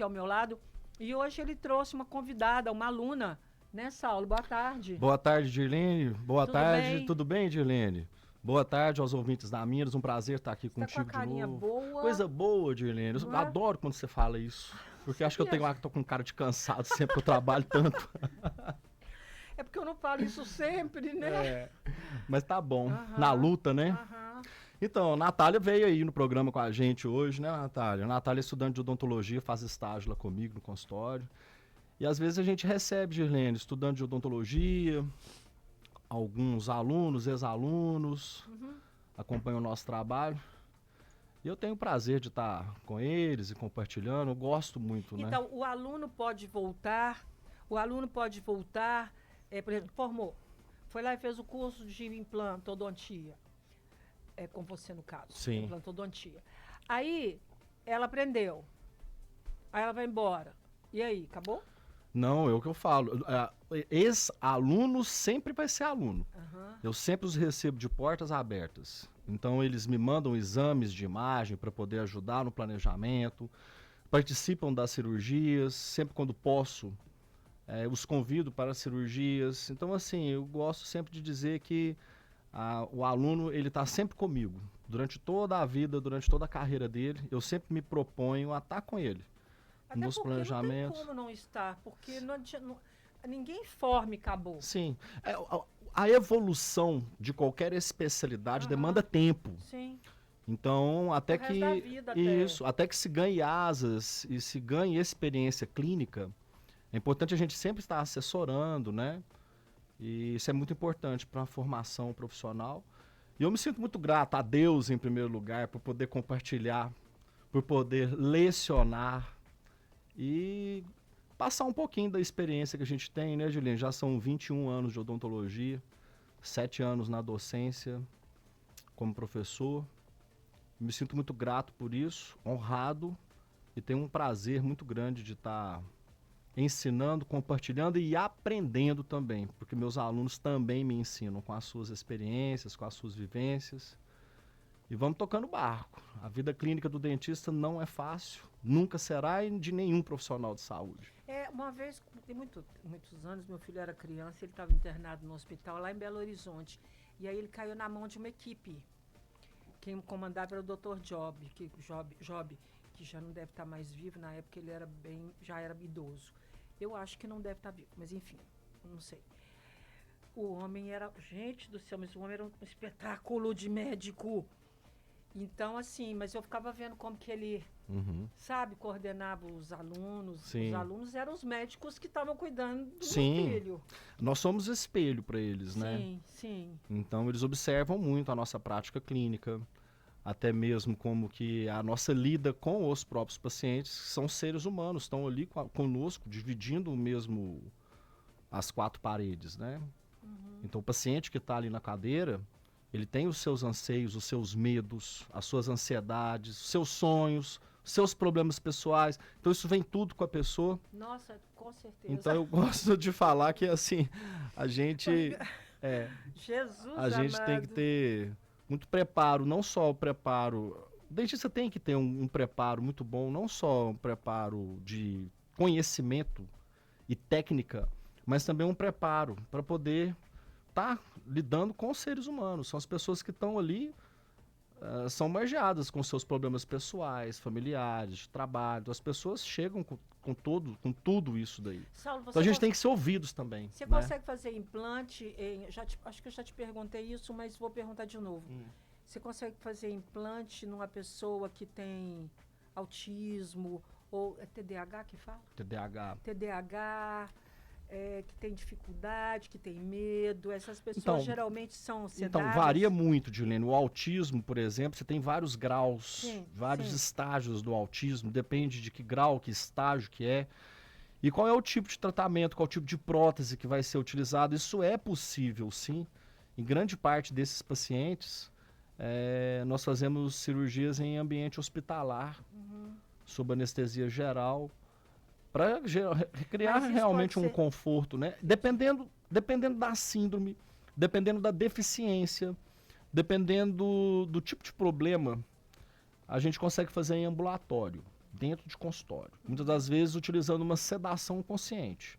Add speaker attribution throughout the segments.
Speaker 1: aqui ao meu lado. E hoje ele trouxe uma convidada, uma aluna, né, Saulo? Boa tarde.
Speaker 2: Boa tarde, Dirlene. Boa
Speaker 1: Tudo
Speaker 2: tarde,
Speaker 1: bem?
Speaker 2: tudo bem, Dirlene? Boa tarde aos ouvintes da Minas, um prazer estar aqui
Speaker 1: Você tá com
Speaker 2: contigo
Speaker 1: a carinha
Speaker 2: de novo.
Speaker 1: boa.
Speaker 2: Coisa boa, Dirlene. Eu
Speaker 1: Não é?
Speaker 2: adoro quando você fala isso, porque acho que tô com cara de cansado sempre que eu trabalho tanto.
Speaker 1: É porque eu não falo isso sempre, né?
Speaker 2: Mas tá bom,
Speaker 1: Aham,
Speaker 2: na luta, né?
Speaker 1: aham.
Speaker 2: Então, a Natália veio aí no programa com a gente hoje, né, Natália? A Natália é estudante de odontologia, faz estágio lá comigo no consultório. E às vezes a gente recebe, Dirlene, estudante de odontologia, alguns alunos, ex-alunos, acompanham o nosso trabalho. E eu tenho o prazer de estar com eles e compartilhando, eu gosto muito, né?
Speaker 1: Então, o aluno pode voltar, por exemplo, formou, foi lá e fez o curso de implantodontia, com você no caso,
Speaker 2: Sim.
Speaker 1: implantodontia. Aí, ela aprendeu, aí ela vai embora. E aí, acabou?
Speaker 2: Não, é o que eu falo. Ex-aluno sempre vai ser aluno.
Speaker 1: Aham.
Speaker 2: Eu sempre os recebo de portas abertas. Então eles me mandam exames de imagem para poder ajudar no planejamento, participam das cirurgias, sempre quando posso, os convido para cirurgias. Então assim, eu gosto sempre de dizer que o aluno ele está sempre comigo. Durante toda a vida, durante toda a carreira dele, eu sempre me proponho a estar com ele.
Speaker 1: Até
Speaker 2: Nos
Speaker 1: porque não tem
Speaker 2: planejamentos.
Speaker 1: como não estar, porque ninguém forma e acabou.
Speaker 2: Sim. A evolução de qualquer especialidade demanda tempo.
Speaker 1: Sim.
Speaker 2: Então, até
Speaker 1: O resto
Speaker 2: que
Speaker 1: da vida até.
Speaker 2: isso, até que se ganhe asas e se ganhe experiência clínica, é importante a gente sempre estar assessorando, né? E isso é muito importante para a formação profissional. E eu me sinto muito grato a Deus, em primeiro lugar, por poder compartilhar, por poder lecionar e passar um pouquinho da experiência que a gente tem, né, Juliane? Já são 21 anos de odontologia, 7 anos na docência como professor. Me sinto muito grato por isso, honrado, e tenho um prazer muito grande de estar ensinando, compartilhando e aprendendo também, porque meus alunos também me ensinam com as suas experiências, com as suas vivências. E vamos tocando barco. A vida clínica do dentista não é fácil, nunca será, e de nenhum profissional de saúde.
Speaker 1: Uma vez, tem muitos anos, meu filho era criança, ele estava internado no hospital lá em Belo Horizonte. E aí ele caiu na mão de uma equipe. Quem comandava era o Dr. Job, que já não deve estar mais vivo, na época ele já era idoso. Eu acho que não deve estar vivo, mas enfim, não sei. O homem era, gente do céu, mas o homem era um espetáculo de médico. Então, assim, mas eu ficava vendo como que ele, sabe, coordenava os alunos.
Speaker 2: Sim.
Speaker 1: Os alunos eram os médicos que estavam cuidando do
Speaker 2: Sim.
Speaker 1: meu filho.
Speaker 2: Nós somos espelho para eles, né?
Speaker 1: Sim, sim.
Speaker 2: Então eles observam muito a nossa prática clínica, até mesmo como que a nossa lida com os próprios pacientes, que são seres humanos, estão ali conosco, dividindo o mesmo as 4 paredes, né? Então o paciente que está ali na cadeira, ele tem os seus anseios, os seus medos, as suas ansiedades, os seus sonhos, os seus problemas pessoais. Então isso vem tudo com a pessoa.
Speaker 1: Nossa, com certeza.
Speaker 2: Então eu gosto de falar que assim, a gente
Speaker 1: Jesus
Speaker 2: a gente
Speaker 1: amado.
Speaker 2: tem que ter muito preparo, não só o preparo. O dentista tem que ter um preparo muito bom, não só um preparo de conhecimento e técnica, mas também um preparo para poder estar lidando com os seres humanos. São as pessoas que estão ali, são margeadas com seus problemas pessoais, familiares, de trabalho. As pessoas chegam com tudo isso daí.
Speaker 1: Saulo,
Speaker 2: Então a gente tem que ser ouvidos também.
Speaker 1: Você
Speaker 2: né?
Speaker 1: consegue fazer implante? Acho que eu já te perguntei isso, mas vou perguntar de novo. Você consegue fazer implante numa pessoa que tem autismo ou é TDAH que fala?
Speaker 2: TDAH.
Speaker 1: TDAH, que tem dificuldade, que tem medo. Essas pessoas
Speaker 2: Então,
Speaker 1: geralmente são sedadas.
Speaker 2: Então, varia muito, Dilene. O autismo, por exemplo, você tem vários graus, vários estágios do autismo. Depende de que grau, que estágio que é. E qual é o tipo de tratamento, qual é o tipo de prótese que vai ser utilizado. Isso é possível, sim. Em grande parte desses pacientes, nós fazemos cirurgias em ambiente hospitalar, sob anestesia geral, para criar realmente um conforto, né? Dependendo da síndrome, dependendo da deficiência, dependendo do tipo de problema, a gente consegue fazer em ambulatório. dentro de consultório. Muitas das vezes utilizando uma sedação consciente.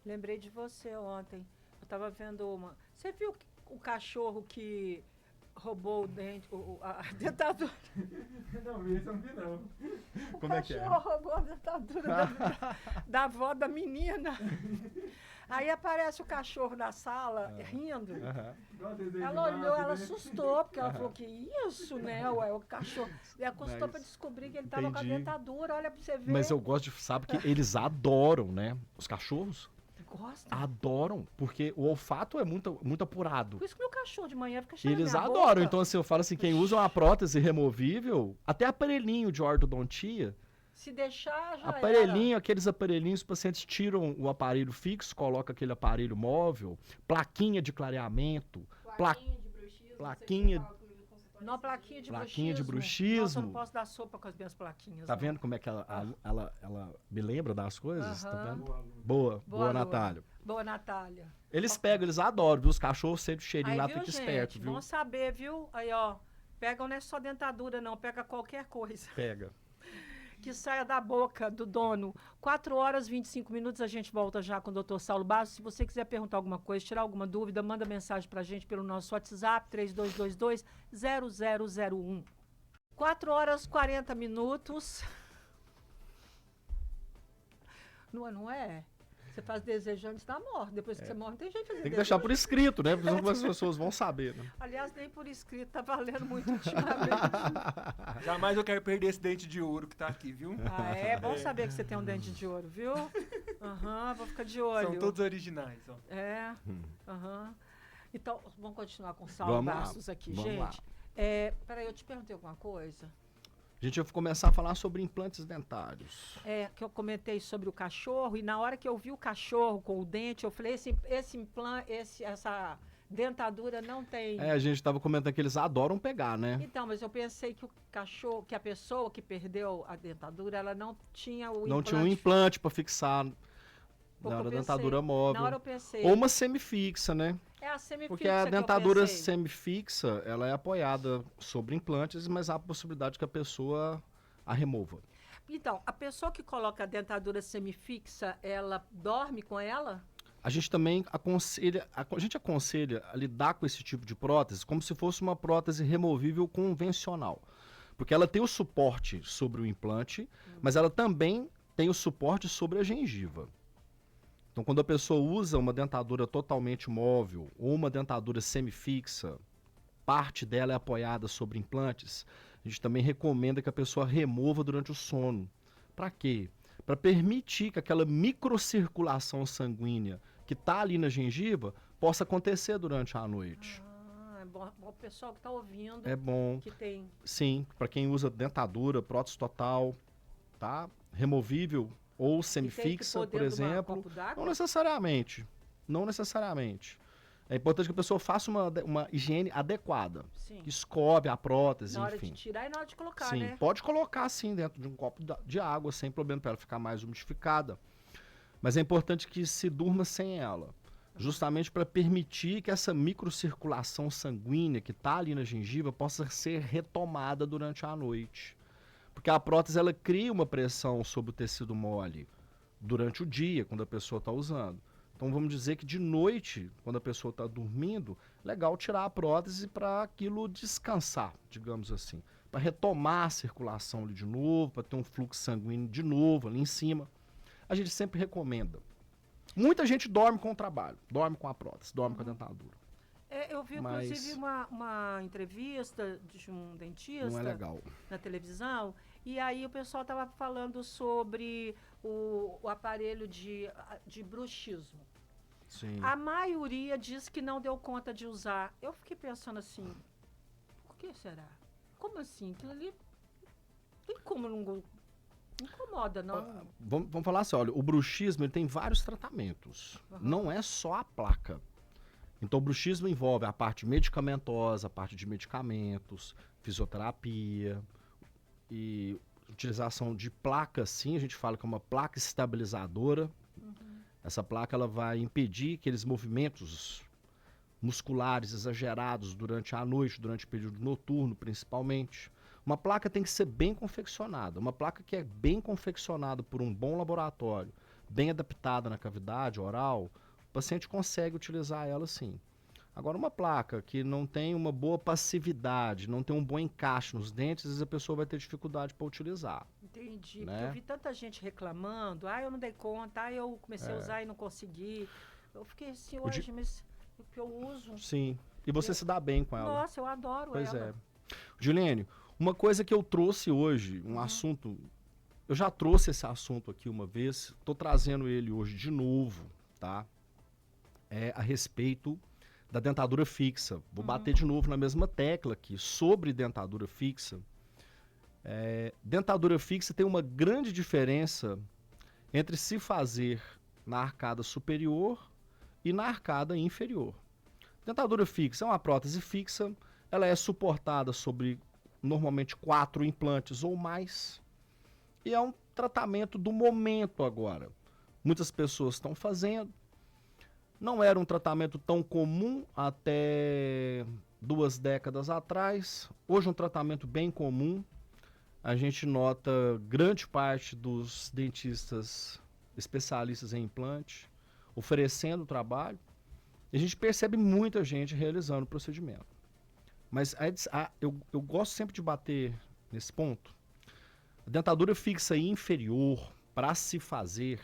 Speaker 1: Lembrei de você ontem. Eu estava vendo uma. Você viu o cachorro que roubou o dente, a dentadura?
Speaker 3: Não, esse eu não vi, não.
Speaker 1: O
Speaker 2: Como é que é?
Speaker 1: cachorro roubou a dentadura da avó da menina. Aí aparece o cachorro na sala, rindo.
Speaker 3: Igual desenho
Speaker 1: Ela
Speaker 3: animado,
Speaker 1: olhou, ela
Speaker 3: né?
Speaker 1: assustou, porque ela falou que isso, né? Ué, o cachorro. E ela custou
Speaker 2: Mas,
Speaker 1: pra descobrir que ele tava com a
Speaker 2: entendi.
Speaker 1: dentadura, olha pra você ver.
Speaker 2: Mas eu gosto de, sabe que eles adoram, né? Os cachorros
Speaker 1: Gosta.
Speaker 2: adoram, porque o olfato é muito, muito apurado.
Speaker 1: Por isso que meu cachorro de manhã fica
Speaker 2: E
Speaker 1: cheirando
Speaker 2: eles
Speaker 1: minha
Speaker 2: adoram.
Speaker 1: boca.
Speaker 2: Então, assim, eu falo assim, quem usa uma prótese removível, até aparelhinho de ortodontia,
Speaker 1: Se deixar, já
Speaker 2: aparelhinho, aqueles aparelhinhos, os pacientes tiram o aparelho fixo, colocam aquele aparelho móvel, plaquinha de clareamento,
Speaker 4: Plaquinha de bruxismo.
Speaker 2: plaquinha-
Speaker 4: você fala comigo no consultório
Speaker 1: Não,
Speaker 4: esses
Speaker 1: plaquinha
Speaker 4: dias.
Speaker 1: de
Speaker 2: Plaquinha de
Speaker 1: bruxismo. Nossa, eu não
Speaker 2: bruxismo.
Speaker 1: posso dar sopa com as minhas plaquinhas.
Speaker 2: Tá
Speaker 1: não.
Speaker 2: vendo como é que ela me lembra das coisas? Tá
Speaker 1: Aham.
Speaker 2: vendo?
Speaker 3: Boa, Lu.
Speaker 2: Boa,
Speaker 1: aluna.
Speaker 2: Natália.
Speaker 1: Boa, Natália.
Speaker 2: Eles pegam, eles adoram, viu? Os cachorros sempre cheirinho
Speaker 1: Aí,
Speaker 2: lá,
Speaker 1: viu,
Speaker 2: fica
Speaker 1: gente?
Speaker 2: esperto, viu?
Speaker 1: Bom saber, viu? Aí, ó. Pega não é só dentadura, não. Pega qualquer coisa
Speaker 2: Pega.
Speaker 1: que saia da boca do dono. 4 horas e 25 minutos, a gente volta já com o Dr. Saulo Bastos. Se você quiser perguntar alguma coisa, tirar alguma dúvida, manda mensagem pra gente pelo nosso WhatsApp, 3222-0001. 4 horas e 40 minutos. Não é? Você faz desejo antes da morte. Depois que você morre, não tem jeito de fazer
Speaker 2: Tem que
Speaker 1: desejo.
Speaker 2: deixar por escrito, né? Porque senão as pessoas vão saber, né?
Speaker 1: Aliás, nem por escrito, tá valendo muito ultimamente.
Speaker 3: Jamais eu quero perder esse dente de ouro que tá aqui, viu?
Speaker 1: Ah, é bom saber que você tem um dente de ouro, viu? Aham, vou ficar de olho.
Speaker 3: São todos originais, ó.
Speaker 1: É, aham. Então, vamos continuar com o Saulo
Speaker 2: Vamos lá,
Speaker 1: Bastos aqui,
Speaker 2: vamos
Speaker 1: gente.
Speaker 2: lá.
Speaker 1: Peraí, eu te perguntei alguma coisa?
Speaker 2: A gente vai começar a falar sobre implantes dentários.
Speaker 1: Que eu comentei sobre o cachorro, e na hora que eu vi o cachorro com o dente, eu falei, esse implante, essa dentadura não tem...
Speaker 2: A gente estava comentando que eles adoram pegar, né?
Speaker 1: Então, mas eu pensei que o cachorro, que a pessoa que perdeu a dentadura, ela não tinha o
Speaker 2: Não
Speaker 1: implante.
Speaker 2: tinha um implante para fixar
Speaker 1: Porque
Speaker 2: na
Speaker 1: eu pensei-
Speaker 2: dentadura
Speaker 1: Na
Speaker 2: móvel.
Speaker 1: hora eu pensei,
Speaker 2: Ou uma semifixa, né?
Speaker 1: é a semifixa
Speaker 2: Porque a
Speaker 1: que eu
Speaker 2: dentadura
Speaker 1: pensei.
Speaker 2: semifixa, ela é apoiada sobre implantes, mas há a possibilidade que a pessoa a remova.
Speaker 1: Então, a pessoa que coloca a dentadura semifixa, ela dorme com ela?
Speaker 2: A gente também aconselha, a gente aconselha a lidar com esse tipo de prótese como se fosse uma prótese removível convencional. Porque ela tem o suporte sobre o implante, mas ela também tem o suporte sobre a gengiva. Então, quando a pessoa usa uma dentadura totalmente móvel ou uma dentadura semifixa, parte dela é apoiada sobre implantes, a gente também recomenda que a pessoa remova durante o sono. Para quê? Para permitir que aquela microcirculação sanguínea que está ali na gengiva possa acontecer durante a noite.
Speaker 1: É bom o pessoal que está ouvindo,
Speaker 2: É bom,
Speaker 1: que tem...
Speaker 2: sim, para quem usa dentadura, prótese total, tá? Removível ou
Speaker 1: que tem que
Speaker 2: semifixa,
Speaker 1: pôr
Speaker 2: por
Speaker 1: dentro de uma
Speaker 2: exemplo.
Speaker 1: copo d'água?
Speaker 2: Não necessariamente. Não necessariamente. É importante que a pessoa faça uma higiene adequada.
Speaker 1: Sim.
Speaker 2: Que escove a prótese,
Speaker 1: Na hora
Speaker 2: enfim.
Speaker 1: de tirar e na hora de colocar,
Speaker 2: Sim,
Speaker 1: né?
Speaker 2: pode colocar sim dentro de um copo de água, sem problema, para ela ficar mais umidificada. Mas é importante que se durma sem ela. Justamente para permitir que essa microcirculação sanguínea que está ali na gengiva possa ser retomada durante a noite. Porque a prótese ela cria uma pressão sobre o tecido mole durante o dia, quando a pessoa está usando. Então vamos dizer que de noite, quando a pessoa está dormindo, legal tirar a prótese para aquilo descansar, digamos assim. Para retomar a circulação ali de novo, para ter um fluxo sanguíneo de novo ali em cima. A gente sempre recomenda. Muita gente dorme com o trabalho, dorme com a prótese, dorme com a dentadura.
Speaker 1: Eu vi,
Speaker 2: Mas-
Speaker 1: inclusive, uma entrevista de um dentista
Speaker 2: Não é legal.
Speaker 1: na televisão, e aí o pessoal estava falando sobre o aparelho de bruxismo.
Speaker 2: Sim.
Speaker 1: A maioria diz que não deu conta de usar. Eu fiquei pensando assim, por que será? Como assim? Aquilo ali tem como não incomoda, não?
Speaker 2: Vamos falar assim, olha, o bruxismo ele tem vários tratamentos.
Speaker 1: Aham.
Speaker 2: Não é só a placa. Então o bruxismo envolve a parte medicamentosa, a parte de medicamentos, fisioterapia e utilização de placa, sim, a gente fala que é uma placa estabilizadora. Essa placa ela vai impedir aqueles movimentos musculares exagerados durante a noite, durante o período noturno, principalmente. Uma placa tem que ser bem confeccionada. Uma placa que é bem confeccionada por um bom laboratório, bem adaptada na cavidade oral, o paciente consegue utilizar ela sim. Agora, uma placa que não tem uma boa passividade, não tem um bom encaixe nos dentes, às vezes a pessoa vai ter dificuldade para utilizar.
Speaker 1: Entendi.
Speaker 2: Né?
Speaker 1: Porque eu vi tanta gente reclamando. Eu não dei conta. Eu comecei a usar e não consegui. Eu fiquei assim hoje, mas o que eu uso...
Speaker 2: Sim. E você se dá bem com ela.
Speaker 1: Nossa, eu adoro
Speaker 2: Pois
Speaker 1: ela.
Speaker 2: é. Gilene, uma coisa que eu trouxe hoje, um assunto... Eu já trouxe esse assunto aqui uma vez, estou trazendo ele hoje de novo, tá? É a respeito da dentadura fixa. Vou bater de novo na mesma tecla aqui, sobre dentadura fixa. Dentadura fixa tem uma grande diferença entre se fazer na arcada superior e na arcada inferior. Dentadura fixa é uma prótese fixa, ela é suportada sobre normalmente 4 implantes ou mais, e é um tratamento do momento agora. Muitas pessoas estão fazendo, não era um tratamento tão comum até 2 décadas atrás, hoje é um tratamento bem comum. A gente nota grande parte dos dentistas especialistas em implante oferecendo trabalho, e a gente percebe muita gente realizando o procedimento. Mas eu gosto sempre de bater nesse ponto. A dentadura fixa e inferior, para se fazer,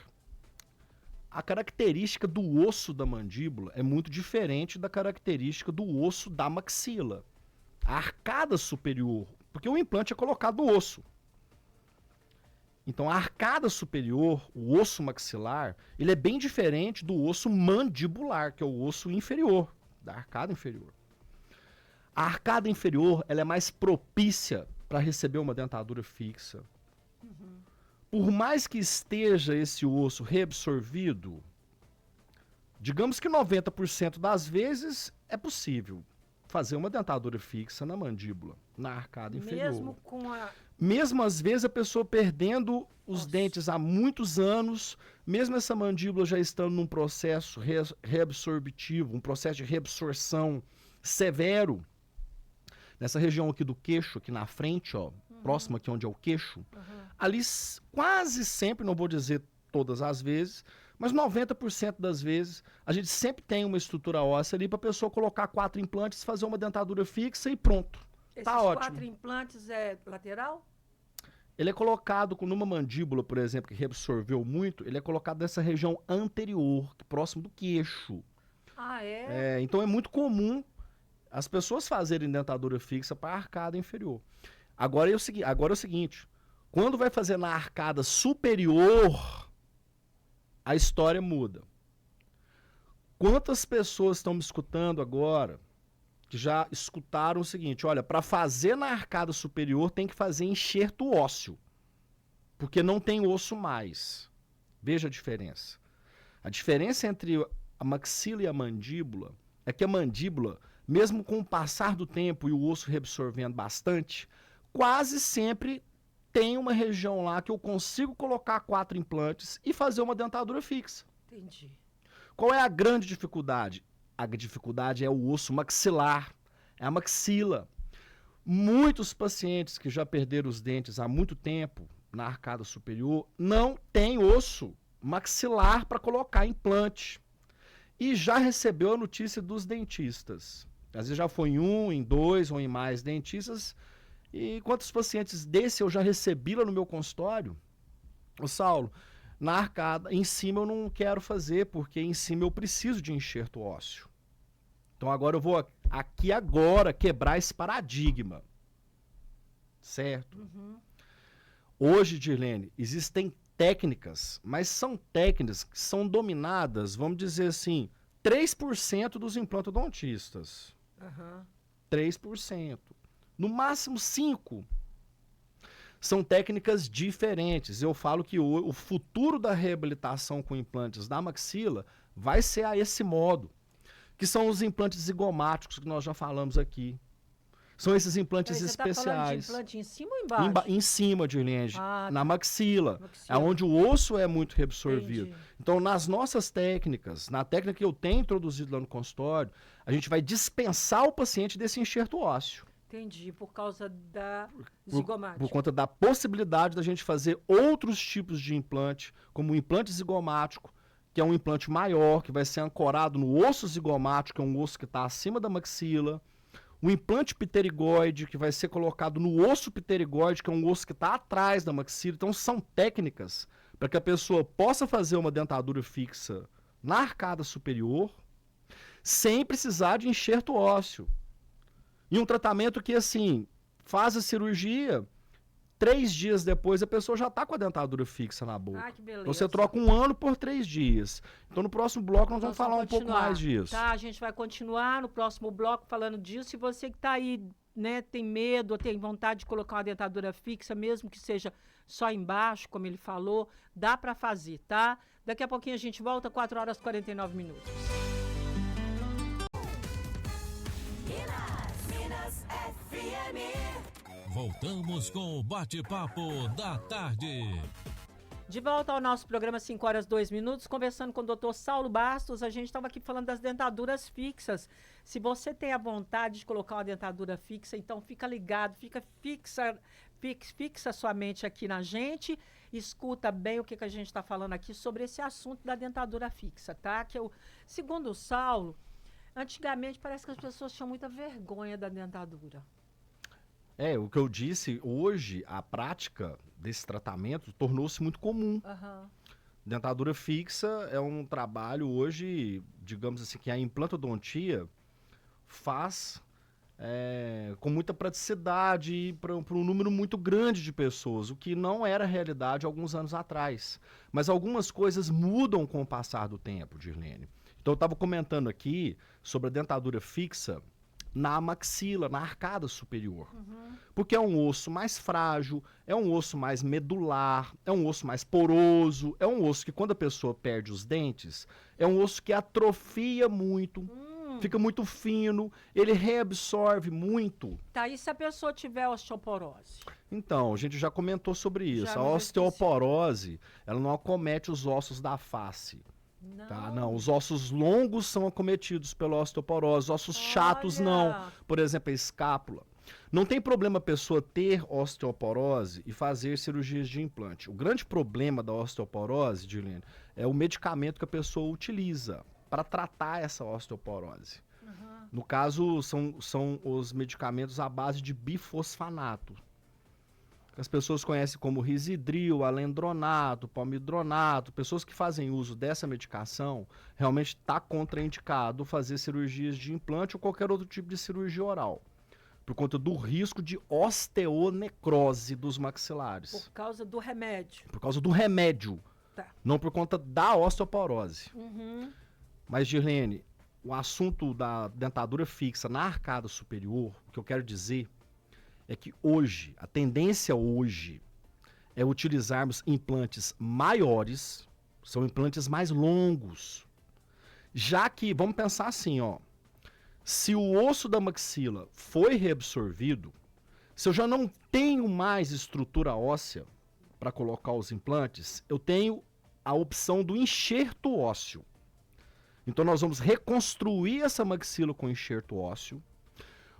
Speaker 2: a característica do osso da mandíbula é muito diferente da característica do osso da maxila. A arcada superior, porque o implante é colocado no osso. Então a arcada superior, o osso maxilar, ele é bem diferente do osso mandibular, que é o osso inferior, da arcada inferior. A arcada inferior, ela é mais propícia para receber uma dentadura fixa. Por mais que esteja esse osso reabsorvido, digamos que 90% das vezes é possível fazer uma dentadura fixa na mandíbula, na arcada inferior.
Speaker 1: Mesmo com a...
Speaker 2: Mesmo às vezes a pessoa perdendo os dentes há muitos anos, mesmo essa mandíbula já estando num processo reabsortivo, um processo de reabsorção severo, nessa região aqui do queixo, aqui na frente, ó, próximo aqui onde é o queixo, ali quase sempre, não vou dizer todas as vezes, mas 90% das vezes, a gente sempre tem uma estrutura óssea ali para a pessoa colocar 4 implantes, fazer uma dentadura fixa e pronto.
Speaker 1: Esses
Speaker 2: Tá ótimo.
Speaker 1: 4 implantes é lateral?
Speaker 2: Ele é colocado numa mandíbula, por exemplo, que reabsorveu muito, ele é colocado nessa região anterior, próximo do queixo.
Speaker 1: Ah, é?
Speaker 2: Então é muito comum as pessoas fazerem dentadura fixa para a arcada inferior. Agora é o seguinte, quando vai fazer na arcada superior, a história muda. Quantas pessoas estão me escutando agora que já escutaram o seguinte, olha, para fazer na arcada superior tem que fazer enxerto ósseo, porque não tem osso mais. Veja a diferença. A diferença entre a maxila e a mandíbula é que a mandíbula, mesmo com o passar do tempo e o osso reabsorvendo bastante, quase sempre tem uma região lá que eu consigo colocar 4 implantes e fazer uma dentadura fixa.
Speaker 1: Entendi.
Speaker 2: Qual é a grande dificuldade? A dificuldade é o osso maxilar, é a maxila. Muitos pacientes que já perderam os dentes há muito tempo na arcada superior não têm osso maxilar para colocar implante. E já recebeu a notícia dos dentistas. Às vezes já foi em 1, em 2 ou em mais dentistas. E quantos pacientes desse eu já recebi lá no meu consultório? Ô Saulo, na arcada, em cima eu não quero fazer, porque em cima eu preciso de enxerto ósseo. Então agora eu vou aqui agora quebrar esse paradigma. Certo? Hoje, Dirlene, existem técnicas, mas são técnicas que são dominadas, vamos dizer assim, 3% dos implantodontistas. 3%. No máximo 5%. São técnicas diferentes. Eu falo que o futuro da reabilitação com implantes da maxila vai ser a esse modo, que são os implantes zigomáticos que nós já falamos aqui. São esses implantes especiais.
Speaker 1: Você tá falando de implante em cima ou embaixo?
Speaker 2: Em cima, Dirlene, na maxila, é
Speaker 1: maxila.
Speaker 2: onde o osso é muito reabsorvido.
Speaker 1: Entendi.
Speaker 2: Então, nas nossas técnicas, na técnica que eu tenho introduzido lá no consultório, a gente vai dispensar o paciente desse enxerto ósseo.
Speaker 1: Entendi, por causa da
Speaker 2: Por
Speaker 1: zigomática.
Speaker 2: conta da possibilidade da gente fazer outros tipos de implante, como o implante zigomático, que é um implante maior, que vai ser ancorado no osso zigomático, que é um osso que está acima da maxila. O implante pterigoide, que vai ser colocado no osso pterigoide, que é um osso que está atrás da maxila. Então, são técnicas para que a pessoa possa fazer uma dentadura fixa na arcada superior, sem precisar de enxerto ósseo. E um tratamento que, assim, faz a cirurgia, 3 dias depois a pessoa já está com a dentadura fixa na boca.
Speaker 1: Ah, que beleza.
Speaker 2: Então, você troca 1 ano por 3 dias. Então, no próximo bloco, nós vamos falar um pouco
Speaker 1: continuar,
Speaker 2: mais disso.
Speaker 1: Tá, a gente vai continuar no próximo bloco falando disso. Se você que está aí, né, tem medo ou tem vontade de colocar uma dentadura fixa, mesmo que seja só embaixo, como ele falou, dá para fazer, tá? Daqui a pouquinho a gente volta, 4 horas e 49 minutos.
Speaker 5: Minas FM.
Speaker 6: Voltamos com o bate-papo da tarde.
Speaker 1: De volta ao nosso programa 5 horas 2 minutos, conversando com o Dr. Saulo Bastos. A gente estava aqui falando das dentaduras fixas. Se você tem a vontade de colocar uma dentadura fixa, então fica ligado, fica fixa sua mente aqui na gente. Escuta bem o que a gente está falando aqui sobre esse assunto da dentadura fixa, tá? Que eu, segundo o Saulo, antigamente parece que as pessoas tinham muita vergonha da dentadura.
Speaker 2: O que eu disse, hoje a prática desse tratamento tornou-se muito comum.
Speaker 1: Aham.
Speaker 2: Dentadura fixa é um trabalho hoje, digamos assim, que a implantodontia faz com muita praticidade para um número muito grande de pessoas, o que não era realidade alguns anos atrás. Mas algumas coisas mudam com o passar do tempo, Dirlene. Então eu estava comentando aqui sobre a dentadura fixa na maxila, na arcada superior. Porque é um osso mais frágil, é um osso mais medular, é um osso mais poroso, é um osso que quando a pessoa perde os dentes, é um osso que atrofia muito, fica muito fino, ele reabsorve muito.
Speaker 1: Tá, e se a pessoa tiver osteoporose?
Speaker 2: Então, a gente já comentou sobre isso.
Speaker 1: Já,
Speaker 2: A
Speaker 1: mas eu
Speaker 2: osteoporose, ela não acomete os ossos da face.
Speaker 1: Não.
Speaker 2: Tá? Não, os ossos longos são acometidos pela osteoporose, ossos chatos
Speaker 1: Olha.
Speaker 2: não. Por exemplo, a escápula. Não tem problema a pessoa ter osteoporose e fazer cirurgias de implante. O grande problema da osteoporose, Dilene, é o medicamento que a pessoa utiliza para tratar essa osteoporose. No caso, são os medicamentos à base de bifosfanato. As pessoas conhecem como risidril, alendronato, palmidronato. Pessoas que fazem uso dessa medicação realmente está contraindicado fazer cirurgias de implante ou qualquer outro tipo de cirurgia oral, por conta do risco de osteonecrose dos maxilares.
Speaker 1: Por causa do remédio.
Speaker 2: Por causa do remédio,
Speaker 1: Tá.
Speaker 2: não por conta da osteoporose.
Speaker 1: Uhum.
Speaker 2: Mas, Dirlene, o assunto da dentadura fixa na arcada superior, o que eu quero dizer é que hoje, a tendência hoje é utilizarmos implantes maiores, são implantes mais longos. Já que, vamos pensar assim, ó, se o osso da maxila foi reabsorvido, se eu já não tenho mais estrutura óssea para colocar os implantes, eu tenho a opção do enxerto ósseo. Então nós vamos reconstruir essa maxila com enxerto ósseo.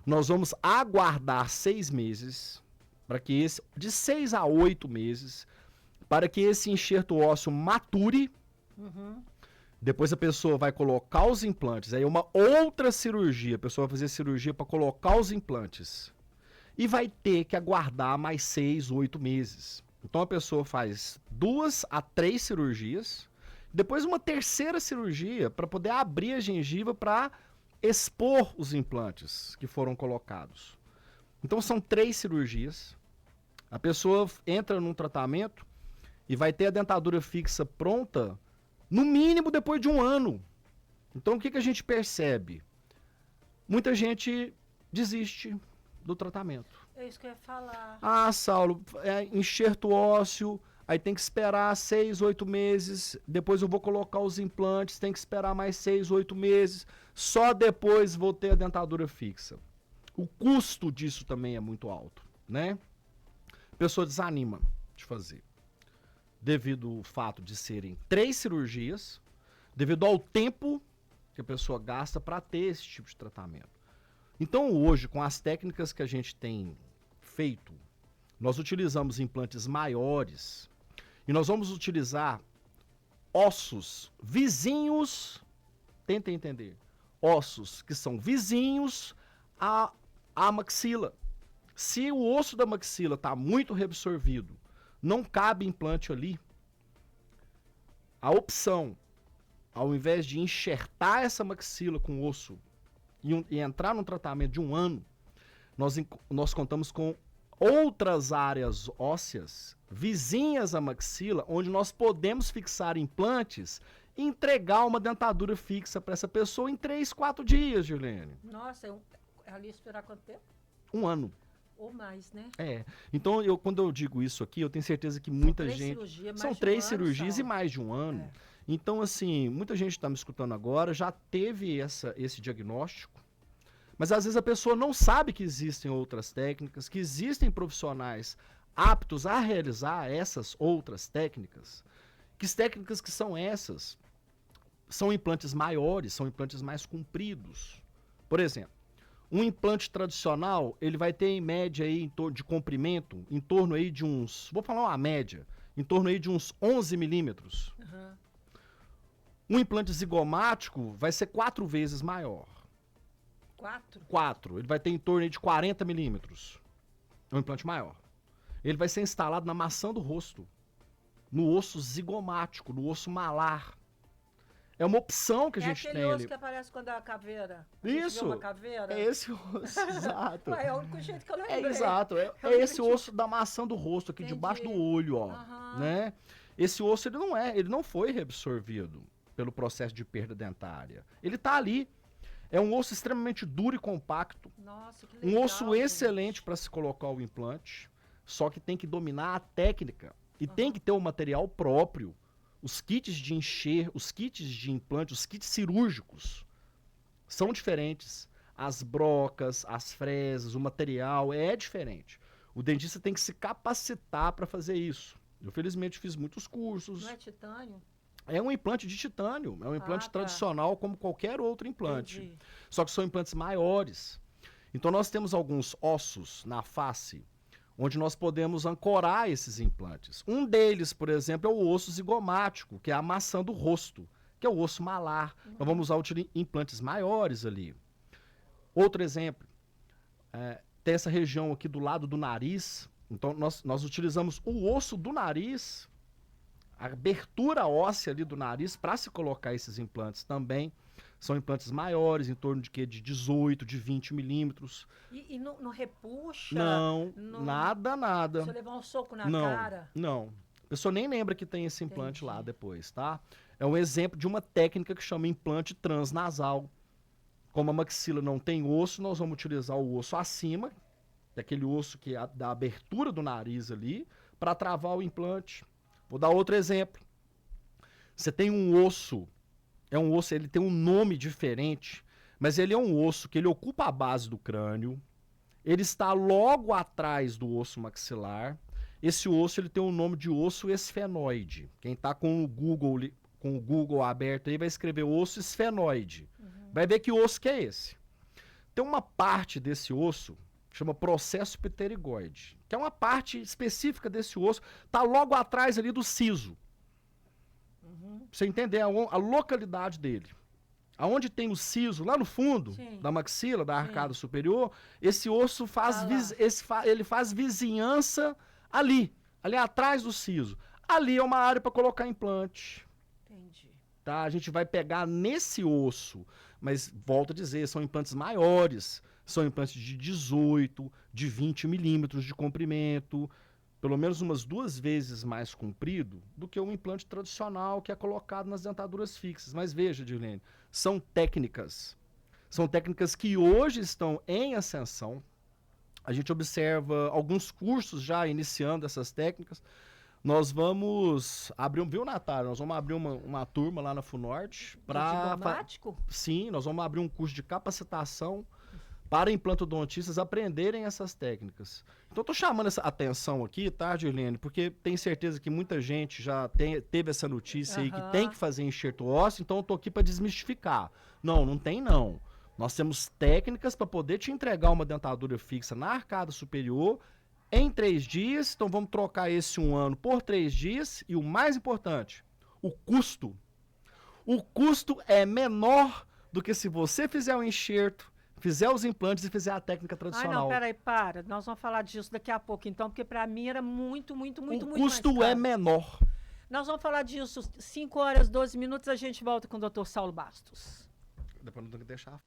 Speaker 2: Nós vamos aguardar 6 meses, de 6 a 8 meses, para que esse enxerto ósseo mature. Depois a pessoa vai colocar os implantes. Aí uma outra cirurgia, a pessoa vai fazer cirurgia para colocar os implantes. E vai ter que aguardar mais 6, 8 meses. Então a pessoa faz 2 a 3 cirurgias, depois uma terceira cirurgia para poder abrir a gengiva para expor os implantes que foram colocados. Então são 3 cirurgias. A pessoa entra num tratamento e vai ter a dentadura fixa pronta no mínimo depois de 1 ano. Então o que a gente percebe? Muita gente desiste do tratamento.
Speaker 1: É isso que eu ia falar.
Speaker 2: Ah, Saulo, enxerto ósseo, aí tem que esperar 6, 8 meses, depois eu vou colocar os implantes, tem que esperar mais 6, 8 meses, só depois vou ter a dentadura fixa. O custo disso também é muito alto, né? A pessoa desanima de fazer, devido ao fato de serem 3 cirurgias, devido ao tempo que a pessoa gasta para ter esse tipo de tratamento. Então, hoje, com as técnicas que a gente tem feito, nós utilizamos implantes maiores e nós vamos utilizar ossos vizinhos, tentem entender, ossos que são vizinhos à maxila. Se o osso da maxila está muito reabsorvido, não cabe implante ali, a opção, ao invés de enxertar essa maxila com osso e entrar num tratamento de 1 ano, nós contamos com outras áreas ósseas vizinhas à maxila, onde nós podemos fixar implantes e entregar uma dentadura fixa para essa pessoa em 3, 4 dias, Gilene.
Speaker 1: Nossa, ali esperar quanto tempo?
Speaker 2: 1 ano.
Speaker 1: Ou mais, né?
Speaker 2: Então, quando eu digo isso aqui, eu tenho certeza que muita
Speaker 1: Três
Speaker 2: gente...
Speaker 1: cirurgias, mais
Speaker 2: São
Speaker 1: de
Speaker 2: 3
Speaker 1: um ano
Speaker 2: cirurgias
Speaker 1: só.
Speaker 2: e mais de 1 ano.
Speaker 1: É.
Speaker 2: Então, assim, muita gente está me escutando agora, já teve esse diagnóstico, mas às vezes a pessoa não sabe que existem outras técnicas, que existem profissionais aptos a realizar essas outras técnicas. Que técnicas que são essas? São implantes maiores, são implantes mais compridos. Por exemplo, um implante tradicional, ele vai ter em média aí de comprimento, em torno aí de uns, vou falar uma média, em torno aí de uns 11 milímetros.
Speaker 1: Uhum.
Speaker 2: Um implante zigomático vai ser 4 vezes maior.
Speaker 1: 4?
Speaker 2: 4. Ele vai ter em torno aí de 40 milímetros. É um implante maior. Ele vai ser instalado na maçã do rosto, no osso zigomático, no osso malar. É uma opção que a gente
Speaker 1: aquele
Speaker 2: tem
Speaker 1: osso
Speaker 2: ali.
Speaker 1: que aparece quando é a caveira. A gente vê
Speaker 2: Isso.
Speaker 1: uma caveira.
Speaker 2: É esse osso, exato.
Speaker 1: Ué, é o único jeito que eu lembrei.
Speaker 2: Exato. É
Speaker 1: Eu
Speaker 2: esse
Speaker 1: entendi.
Speaker 2: osso da maçã do rosto, aqui
Speaker 1: Entendi.
Speaker 2: debaixo do olho, ó.
Speaker 1: Aham.
Speaker 2: Né? Esse osso, ele não foi reabsorvido pelo processo de perda dentária. Ele tá ali. É um osso extremamente duro e compacto.
Speaker 1: Nossa, que legal.
Speaker 2: Um osso
Speaker 1: gente.
Speaker 2: excelente para se colocar o implante, só que tem que dominar a técnica e tem que ter o material próprio. Os kits de encher, os kits de implante, os kits cirúrgicos são diferentes. As brocas, as fresas, o material é diferente. O dentista tem que se capacitar para fazer isso. Eu, felizmente, fiz muitos cursos.
Speaker 1: Não é titânio?
Speaker 2: É um implante de titânio, é um implante
Speaker 1: tá.
Speaker 2: tradicional como qualquer outro implante.
Speaker 1: Entendi.
Speaker 2: Só que são implantes maiores. Então nós temos alguns ossos na face onde nós podemos ancorar esses implantes. Um deles, por exemplo, é o osso zigomático, que é a maçã do rosto, que é o osso malar. Nós vamos usar implantes maiores ali. Outro exemplo, tem essa região aqui do lado do nariz. Então nós utilizamos o osso do nariz, a abertura óssea ali do nariz para se colocar esses implantes também. São implantes maiores, em torno de 18, de 20 milímetros.
Speaker 1: E não repuxa?
Speaker 2: Não,
Speaker 1: não-
Speaker 2: nada.
Speaker 1: Se eu levar um soco na
Speaker 2: Não,
Speaker 1: cara?
Speaker 2: não. A pessoa nem lembra que tem esse implante
Speaker 1: Entendi.
Speaker 2: lá depois, tá? É um exemplo de uma técnica que chama implante transnasal. Como a maxila não tem osso, nós vamos utilizar o osso acima, daquele osso que é da abertura do nariz ali, para travar o implante. Vou dar outro exemplo. Você tem um osso, ele tem um nome diferente, mas ele é um osso que ele ocupa a base do crânio, ele está logo atrás do osso maxilar. Esse osso ele tem o nome de osso esfenoide. Quem está com o Google aberto aí vai escrever osso esfenoide. Vai ver que osso que é esse. Tem uma parte desse osso que chama processo pterigoide, que é uma parte específica desse osso, está logo atrás ali do siso. Pra você entender a localidade dele. Aonde tem o siso, lá no fundo
Speaker 1: Sim.
Speaker 2: da maxila, da arcada superior, esse osso faz,
Speaker 1: Tá lá.
Speaker 2: ele faz vizinhança ali atrás do siso. Ali é uma área para colocar implante.
Speaker 1: Entendi.
Speaker 2: Tá? A gente vai pegar nesse osso, mas volto a dizer, são implantes maiores, são implantes de 18, de 20 milímetros de comprimento, pelo menos umas 2 vezes mais comprido do que um implante tradicional que é colocado nas dentaduras fixas. Mas veja, Dirlene, são técnicas que hoje estão em ascensão. A gente observa alguns cursos já iniciando essas técnicas. Nós vamos abrir, viu, Natália? Nós vamos abrir uma turma lá na FUNORTE para...
Speaker 1: Zigomático?
Speaker 2: Sim, nós vamos abrir um curso de capacitação para implantodontistas aprenderem essas técnicas. Então, estou chamando essa atenção aqui, tá, Dirlene? Porque tenho certeza que muita gente já teve essa notícia aí que tem que fazer enxerto ósseo, então eu estou aqui para desmistificar. Não tem não. Nós temos técnicas para poder te entregar uma dentadura fixa na arcada superior em 3 dias. Então vamos trocar esse 1 ano por 3 dias. E o mais importante, o custo. O custo é menor do que se você fizer o enxerto, fizer os implantes e fizer a técnica
Speaker 1: Ai,
Speaker 2: tradicional.
Speaker 1: não, peraí, para. Nós vamos falar disso daqui a pouco, então, porque pra mim era muito, muito, muito,
Speaker 2: O
Speaker 1: muito
Speaker 2: custo
Speaker 1: mais
Speaker 2: é
Speaker 1: caro.
Speaker 2: menor.
Speaker 1: Nós vamos falar disso 5 horas, 12 minutos, a gente volta com o Dr. Saulo Bastos.
Speaker 2: Depois não tem que deixar.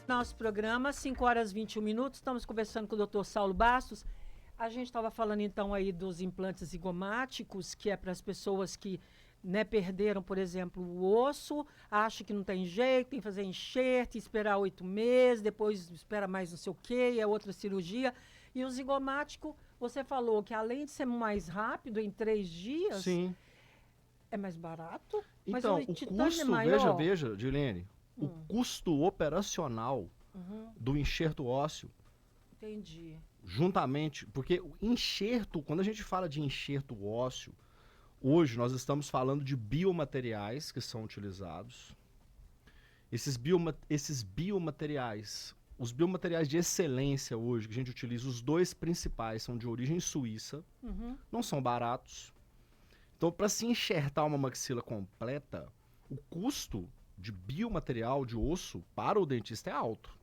Speaker 1: Nosso programa, 5 horas 21 minutos, estamos conversando com o Dr. Saulo Bastos. A gente estava falando então aí dos implantes zigomáticos, que é para as pessoas que, né, perderam, por exemplo, o osso, acham que não tem jeito, tem que fazer enxerto, esperar 8 meses, depois espera mais não sei o quê, e é outra cirurgia. E o zigomático, você falou que além de ser mais rápido, em 3 dias,
Speaker 2: Sim.
Speaker 1: é mais barato? Mas
Speaker 2: Então,
Speaker 1: o
Speaker 2: o
Speaker 1: titânio é
Speaker 2: custo,
Speaker 1: maior?
Speaker 2: veja, Dilene, o custo operacional do enxerto ósseo,
Speaker 1: Entendi.
Speaker 2: juntamente, porque o enxerto, quando a gente fala de enxerto ósseo, hoje nós estamos falando de biomateriais que são utilizados. Esses biomateriais, os biomateriais de excelência hoje que a gente utiliza, os 2 principais são de origem suíça, não são baratos. Então, para se enxertar uma maxila completa, o custo de biomaterial, de osso, para o dentista é alto.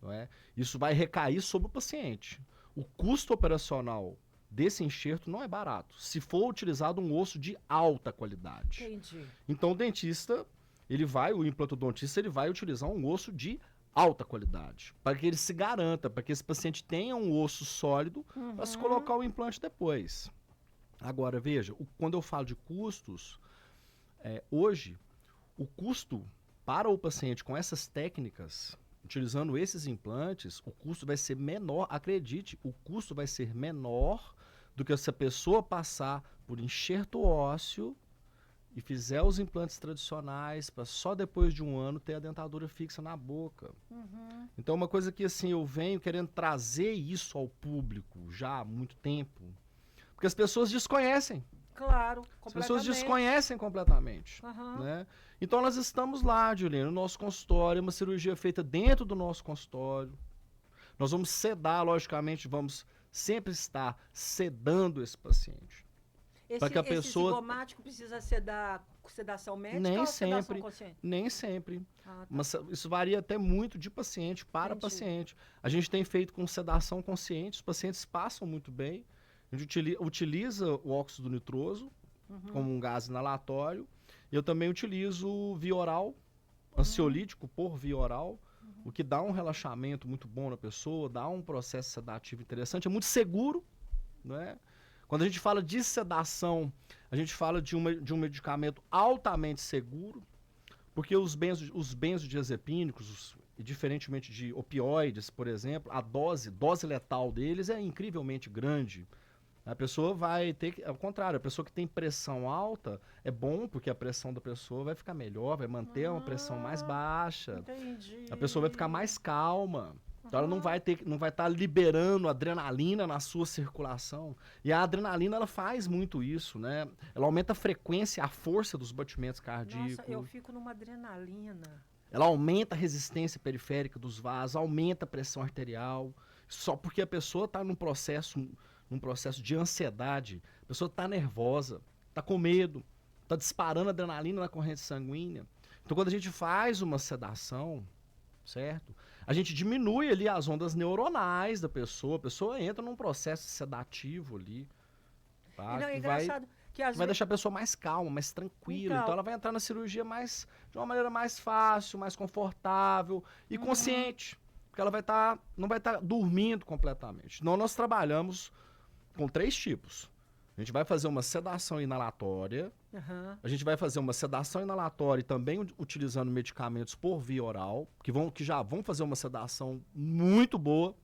Speaker 2: Não é? Isso vai recair sobre o paciente. O custo operacional desse enxerto não é barato, se for utilizado um osso de alta qualidade.
Speaker 1: Entendi.
Speaker 2: Então, o dentista, o implantodontista, ele vai utilizar um osso de alta qualidade, para que ele se garanta, para que esse paciente tenha um osso sólido para se colocar o implante depois. Agora, veja, quando eu falo de custos, hoje, o custo para o paciente com essas técnicas, utilizando esses implantes, o custo vai ser menor, acredite, o custo vai ser menor do que se a pessoa passar por enxerto ósseo e fizer os implantes tradicionais para só depois de 1 ano ter a dentadura fixa na boca. Então, uma coisa que assim, eu venho querendo trazer isso ao público já há muito tempo, porque as pessoas desconhecem.
Speaker 1: Claro,
Speaker 2: As pessoas
Speaker 1: completamente.
Speaker 2: desconhecem completamente.
Speaker 1: Aham.
Speaker 2: Né? Então nós estamos lá, Juliana, no nosso consultório, uma cirurgia feita dentro do nosso consultório. Nós vamos sedar, logicamente, vamos sempre estar sedando esse paciente. Para que a pessoa...
Speaker 1: Esse zigomático precisa sedação médica
Speaker 2: Nem
Speaker 1: ou sedação
Speaker 2: sempre.
Speaker 1: consciente?
Speaker 2: Nem sempre.
Speaker 1: Ah, tá.
Speaker 2: Mas isso varia até muito de paciente para
Speaker 1: Entendi.
Speaker 2: paciente. A gente tem feito com sedação consciente, os pacientes passam muito bem. A gente utiliza o óxido nitroso como um gás inalatório. Eu também utilizo via oral, ansiolítico por via oral, o que dá um relaxamento muito bom na pessoa, dá um processo sedativo interessante, é muito seguro, né? Quando a gente fala de sedação, a gente fala de um medicamento altamente seguro, porque os benzodiazepínicos, diferentemente de opioides, por exemplo, a dose letal deles é incrivelmente grande. A pessoa vai ter que, ao contrário, a pessoa que tem pressão alta é bom porque a pressão da pessoa vai ficar melhor, vai manter uma pressão mais baixa.
Speaker 1: Entendi.
Speaker 2: A pessoa vai ficar mais calma. Então ela não vai estar liberando adrenalina na sua circulação. E a adrenalina, ela faz muito isso, né? Ela aumenta a frequência, a força dos batimentos cardíacos.
Speaker 1: Nossa, eu fico numa adrenalina.
Speaker 2: Ela aumenta a resistência periférica dos vasos, aumenta a pressão arterial. Só porque a pessoa está num processo de ansiedade, a pessoa está nervosa, está com medo, está disparando adrenalina na corrente sanguínea. Então, quando a gente faz uma sedação, certo? A gente diminui ali as ondas neuronais da pessoa, a pessoa entra num processo sedativo ali, tá?
Speaker 1: E não, é
Speaker 2: Que
Speaker 1: engraçado que às
Speaker 2: vai
Speaker 1: vezes...
Speaker 2: deixar a pessoa mais calma, mais tranquila. Então ela vai entrar na cirurgia de uma maneira mais fácil, mais confortável e consciente. Porque ela não vai estar dormindo completamente. Então nós trabalhamos com 3 tipos. A gente vai fazer uma sedação inalatória, a gente vai fazer uma sedação inalatória e também utilizando medicamentos por via oral, que já vão fazer uma sedação muito boa.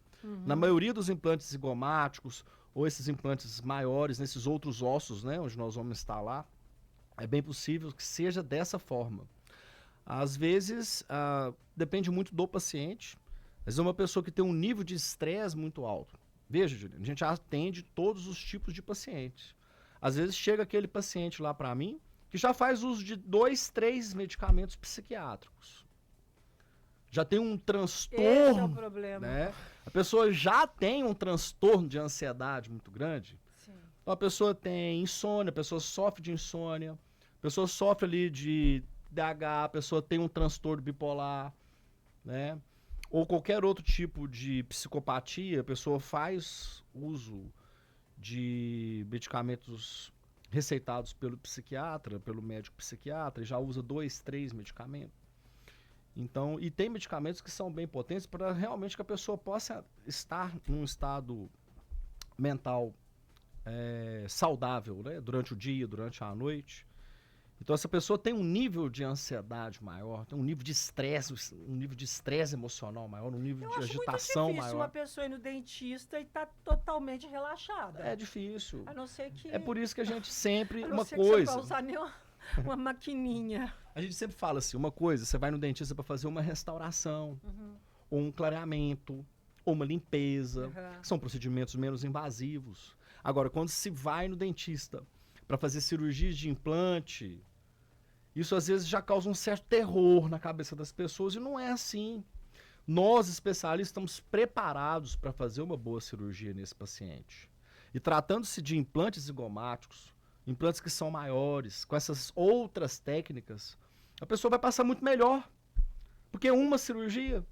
Speaker 2: Na maioria dos implantes zigomáticos, ou esses implantes maiores, nesses outros ossos, né, onde nós vamos instalar, é bem possível que seja dessa forma. Às vezes, depende muito do paciente. Às vezes é uma pessoa que tem um nível de estresse muito alto. Veja, Juliana, a gente atende todos os tipos de pacientes. Às vezes chega aquele paciente lá para mim, que já faz uso de 2, 3 medicamentos psiquiátricos. Já tem um
Speaker 1: Esse é o
Speaker 2: transtorno,
Speaker 1: problema.
Speaker 2: né? A pessoa já tem um transtorno de ansiedade muito grande.
Speaker 1: Sim.
Speaker 2: Então a pessoa tem insônia, a pessoa sofre de insônia, a pessoa sofre ali de DH, a pessoa tem um transtorno bipolar, né? Ou qualquer outro tipo de psicopatia, a pessoa faz uso de medicamentos receitados pelo psiquiatra, pelo médico psiquiatra, e já usa 2, 3 medicamentos. Então, e tem medicamentos que são bem potentes para realmente que a pessoa possa estar num estado mental saudável, né? Durante o dia, durante a noite. Então, essa pessoa tem um nível de ansiedade maior, tem um nível de estresse emocional maior, um nível
Speaker 1: Eu
Speaker 2: de
Speaker 1: acho muito
Speaker 2: agitação
Speaker 1: difícil uma
Speaker 2: maior.
Speaker 1: pessoa ir no dentista e tá totalmente relaxada.
Speaker 2: É difícil.
Speaker 1: A não ser que...
Speaker 2: É por isso que a gente sempre,
Speaker 1: a não
Speaker 2: uma
Speaker 1: ser que você não
Speaker 2: coisa,
Speaker 1: vai usar nem uma maquininha.
Speaker 2: a gente sempre fala assim, uma coisa, você vai no dentista para fazer uma restauração, ou um clareamento, ou uma limpeza,
Speaker 1: Uhum.
Speaker 2: que são procedimentos menos invasivos. Agora, quando se vai no dentista para fazer cirurgias de implante, isso às vezes já causa um certo terror na cabeça das pessoas e não é assim. Nós, especialistas, estamos preparados para fazer uma boa cirurgia nesse paciente. E tratando-se de implantes zigomáticos, implantes que são maiores, com essas outras técnicas, a pessoa vai passar muito melhor. Porque uma cirurgia,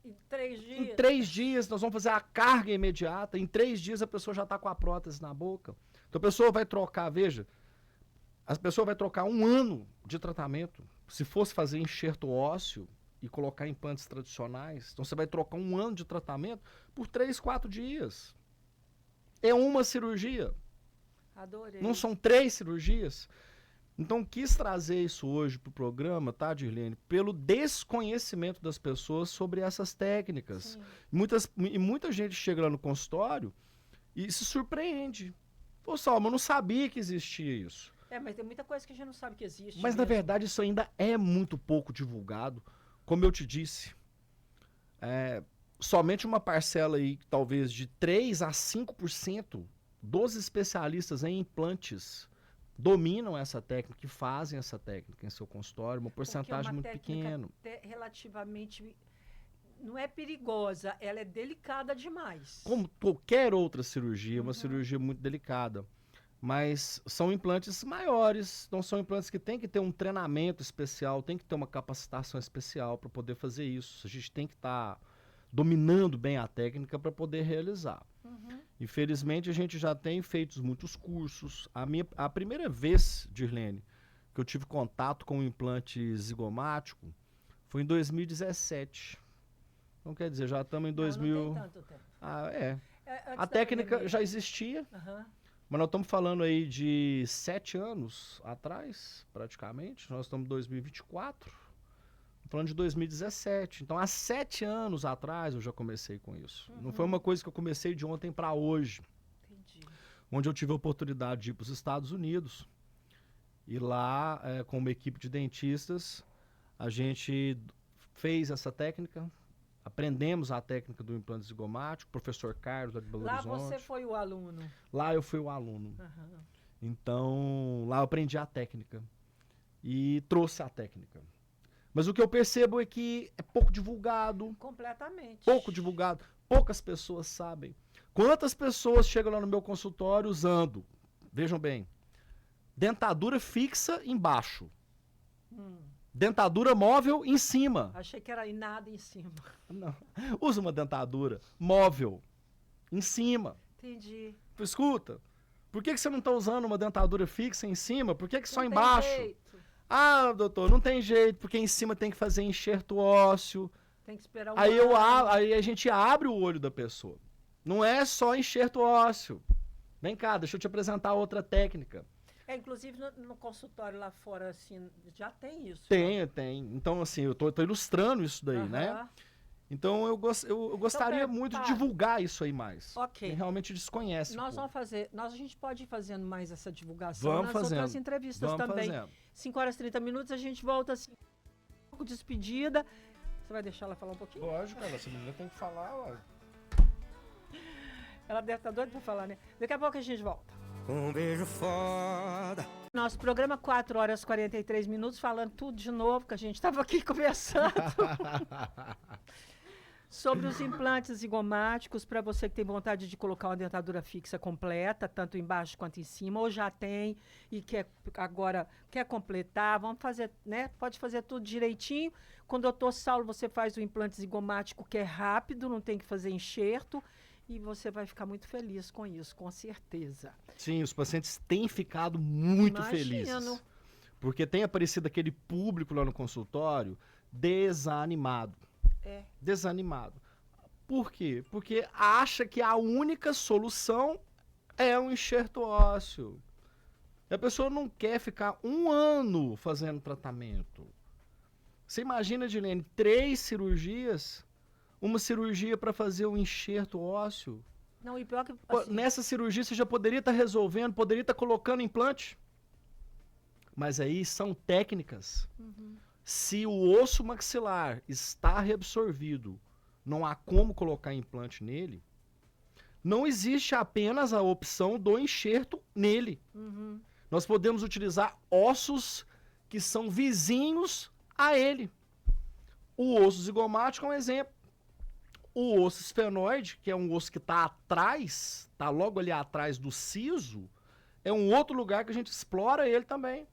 Speaker 1: Em 3 dias.
Speaker 2: em 3 dias, nós vamos fazer a carga imediata, em 3 dias a pessoa já está com a prótese na boca. Então a pessoa vai trocar, veja, a pessoa vai trocar 1 ano de tratamento. Se fosse fazer enxerto ósseo e colocar implantes tradicionais, então você vai trocar 1 ano de tratamento por 3, 4 dias. É uma cirurgia,
Speaker 1: Adorei.
Speaker 2: não são 3 cirurgias. Então quis trazer isso hoje para o programa, tá, Dirlene? Pelo desconhecimento das pessoas sobre essas técnicas.
Speaker 1: Sim.
Speaker 2: Muita gente chega lá no consultório e se surpreende. Pô, Salma, eu não sabia que existia isso.
Speaker 1: Mas tem muita coisa que a gente não sabe que existe.
Speaker 2: Mas, na
Speaker 1: mesmo.
Speaker 2: verdade, isso ainda é muito pouco divulgado. Como eu te disse, somente uma parcela aí, talvez de 3 a 5% dos especialistas em implantes dominam essa técnica e fazem essa técnica em seu consultório, uma porcentagem muito pequena.
Speaker 1: Relativamente... Não é perigosa, ela é delicada demais.
Speaker 2: Como qualquer outra cirurgia, uma cirurgia muito delicada. Mas são implantes maiores, não são implantes que tem que ter um treinamento especial, tem que ter uma capacitação especial para poder fazer isso. A gente tem que estar dominando bem a técnica para poder realizar. Infelizmente, a gente já tem feito muitos cursos. A primeira vez, Dirlene, que eu tive contato com o implante zigomático foi em 2017. Então, quer dizer, já estamos em 2000...
Speaker 1: Não tem tanto tempo. Antes
Speaker 2: A
Speaker 1: da
Speaker 2: técnica
Speaker 1: pandemia.
Speaker 2: já existia,
Speaker 1: Aham.
Speaker 2: mas nós estamos falando aí de 7 anos atrás, praticamente. Nós estamos em 2024. Estamos falando de 2017. Então, há 7 anos atrás eu já comecei com isso. Não foi uma coisa que eu comecei de ontem para hoje.
Speaker 1: Entendi.
Speaker 2: Onde eu tive a oportunidade de ir para os Estados Unidos. E lá, com uma equipe de dentistas, a gente fez essa técnica. Aprendemos a técnica do implante zigomático, professor Carlos, lá de Belo
Speaker 1: Lá
Speaker 2: Horizonte.
Speaker 1: você foi o aluno.
Speaker 2: Lá eu fui o aluno.
Speaker 1: Aham.
Speaker 2: Então, lá eu aprendi a técnica. E trouxe a técnica. Mas o que eu percebo é que é pouco divulgado.
Speaker 1: Completamente.
Speaker 2: Pouco divulgado. Poucas pessoas sabem. Quantas pessoas chegam lá no meu consultório usando, vejam bem, dentadura fixa embaixo. Dentadura móvel em cima.
Speaker 1: Achei que era nada em cima.
Speaker 2: Não. Usa uma dentadura móvel em cima.
Speaker 1: Entendi.
Speaker 2: Escuta, por que você não está usando uma dentadura fixa em cima? Por que só
Speaker 1: Não tem
Speaker 2: embaixo?
Speaker 1: jeito.
Speaker 2: Ah, doutor, não tem jeito, porque em cima tem que fazer enxerto ósseo.
Speaker 1: Tem que esperar um
Speaker 2: Aí,
Speaker 1: ano.
Speaker 2: aí a gente abre o olho da pessoa. Não é só enxerto ósseo. Vem cá, deixa eu te apresentar outra técnica.
Speaker 1: Inclusive no consultório lá fora, assim, já tem isso.
Speaker 2: Tem. Então, assim, eu tô ilustrando isso daí, né?
Speaker 1: Aham.
Speaker 2: Então, eu gostaria muito de divulgar isso aí mais.
Speaker 1: Ok.
Speaker 2: Quem realmente desconhece.
Speaker 1: Nós
Speaker 2: pô.
Speaker 1: vamos fazer, a gente pode ir fazendo mais essa divulgação
Speaker 2: Vamos
Speaker 1: nas outras
Speaker 2: fazendo.
Speaker 1: entrevistas
Speaker 2: Vamos
Speaker 1: também.
Speaker 2: fazendo.
Speaker 1: 5 horas e 30 minutos, a gente volta assim, um pouco despedida. Você vai deixar ela falar um pouquinho?
Speaker 2: Lógico, essa menina tem que falar, ó.
Speaker 1: Ela deve estar doida pra falar, né? Daqui a pouco a gente volta.
Speaker 5: Um beijo foda.
Speaker 1: Nosso programa 4 horas e 43 minutos, falando tudo de novo, que a gente estava aqui conversando. Sobre os implantes zigomáticos, para você que tem vontade de colocar uma dentadura fixa completa, tanto embaixo quanto em cima, ou já tem e quer completar, vamos fazer, né? Pode fazer tudo direitinho. Com o doutor Saulo, você faz o implante zigomático, que é rápido, não tem que fazer enxerto, e você vai ficar muito feliz com isso, com certeza.
Speaker 2: Sim, os pacientes têm ficado muito
Speaker 1: Imagino.
Speaker 2: felizes. Porque tem aparecido aquele público lá no consultório desanimado. Desanimado. Por quê? Porque acha que a única solução é um enxerto ósseo. E a pessoa não quer ficar 1 ano fazendo tratamento. Você imagina, Edilene, 3 cirurgias, uma cirurgia para fazer um enxerto ósseo.
Speaker 1: Não, e pior que...
Speaker 2: Pô,
Speaker 1: assim,
Speaker 2: nessa cirurgia você já poderia estar resolvendo, poderia estar colocando implante. Mas aí são técnicas. Se o osso maxilar está reabsorvido, não há como colocar implante nele, não existe apenas a opção do enxerto nele. Nós podemos utilizar ossos que são vizinhos a ele. O osso zigomático é um exemplo. O osso esfenoide, que é um osso que está atrás, está logo ali atrás do siso, é um outro lugar que a gente explora ele também.